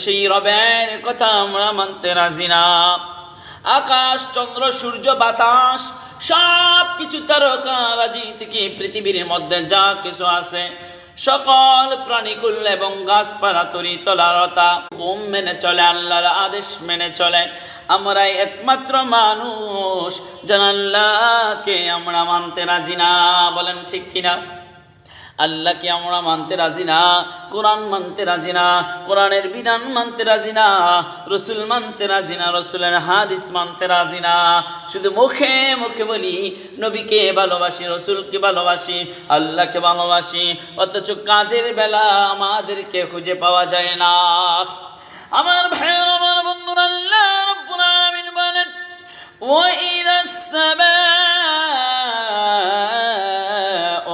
সেই রবের কথা আমরা মানতে রাজি না। আকাশ, চন্দ্র, সূর্য, বাতাস সব কিছু তারকারাজি থেকে পৃথিবীর মধ্যে যা কিছু আছে সকল প্রাণীকুল এবং গাছপালা তরিতলারতা হুকুম মেনে চলে, আল্লাহর আদেশ মেনে চলে। আমরাই একমাত্র মানুষ যারা আল্লাহকে আমরা মানতে রাজি না। বলেন ঠিক কিনা? আল্লাহকে আমরা মানতে রাজি না, কোরআন মানতে রাজি না, কোরআনের বিধান মানতে রাজি না, রসুল মানতে রাজি না, রসুলের হাদিস মানতে রাজি না। শুধু মুখে মুখে বলি নবীকে ভালোবাসি, রসুলকে ভালোবাসি, আল্লাহকে ভালোবাসি, অথচ কাজের বেলা আমাদেরকে খুঁজে পাওয়া যায় না। আমার ভাইয়ের, আমার বন্ধুরা, আল্লাহ রাব্বুল আলামিন বলেন, وَإِذَا السَّمَاءُ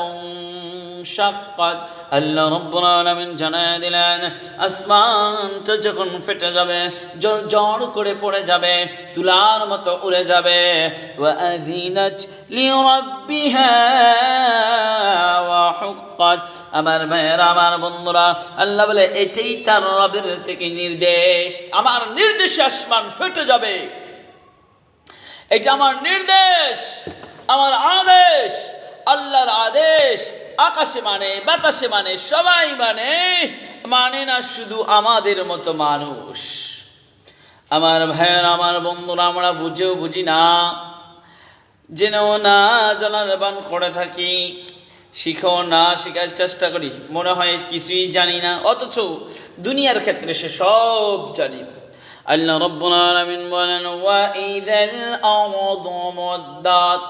انشَقَّتْ, আল্লাহ রাব্বুল আলামিন জানায় দিলেন আসমানটা যখন ফেটে যাবে, ঝড় করে পড়ে যাবে, তুলার মতো উড়ে যাবে। وَأَذِنَتْ لِرَبِّهَا وَحُقَّتْ, আমার ভাইয়েরা, আমার বন্ধুরা, আল্লাহ বলে এটাই তার রবের থেকে নির্দেশ। আমার নির্দেশে আসমান ফেটে যাবে, এটা আমার নির্দেশ, আমার আদেশ। আল্লাহর আদেশ আকাশে মানে, বাতাসে মানে, সবাই মানে না শুধু আমাদের মতো মানুষ। আমার ভাইয়ের, আমার বন্ধুরা, আমরা বুঝেও বুঝি না, জেনেও না জানার বান করে থাকি, শিখেও না শেখার চেষ্টা করি, মনে হয় কিছুই জানি না, অথচ দুনিয়ার ক্ষেত্রে সে সব জানি। আল্লাহ রাব্বুল আলামিন বলেন ওয়াইদাল আরদু মুদ্দাত,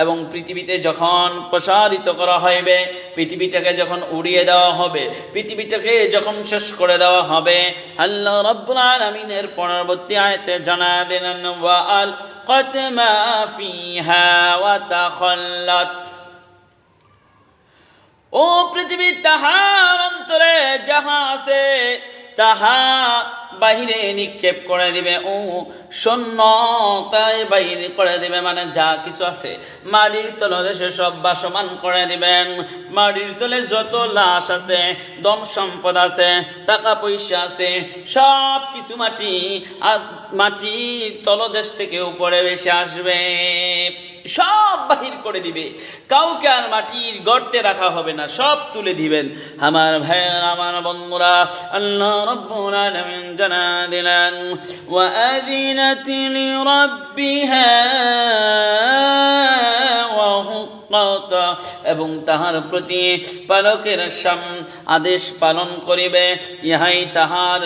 এবং পৃথিবীতে যখন প্রসারিত করা হইবে, পৃথিবীটাকে যখন উড়িয়ে দেওয়া হবে, পৃথিবীটাকে যখন শেষ করে দেওয়া হবে, আল্লাহ রাব্বুল আলামিনের পরবর্তী আয়াতে জানায় দিলেন ওয়া আলকাত মা ফিহা ওয়া তাখাল্লাত, ও পৃথিবী তাহার অন্তরে যাহা আছে তাহা বাহিরে নিক্ষেপ করে দিবে, ও শূন্যতায় বাহিরে করে দিবে, মানে যা কিছু আছে মাটির তলে সে সব বাসমান করে দিবেন। মাটির তলে যত লাশ আছে, ধন সম্পদ আছে, টাকা পয়সা আছে, সব কিছু মাটির তলদেশ থেকে উপরে ভেসে আসবে, সব বাহির করে দিবে। কাউকে আর মাটির গর্তে রাখা হবে না, সব তুলে দিবেন। আমার ভাইয়ের, আমার বন্ধুরা, আল্লাহ রাব্বুল আলামিন জানা দিলেন ওয়া আযিনাত লিরাব্বিহা ওয়া হুক্কাত, এবং তাহার প্রতি পালকের আদেশ পালন করিবে, ইহাই তাহার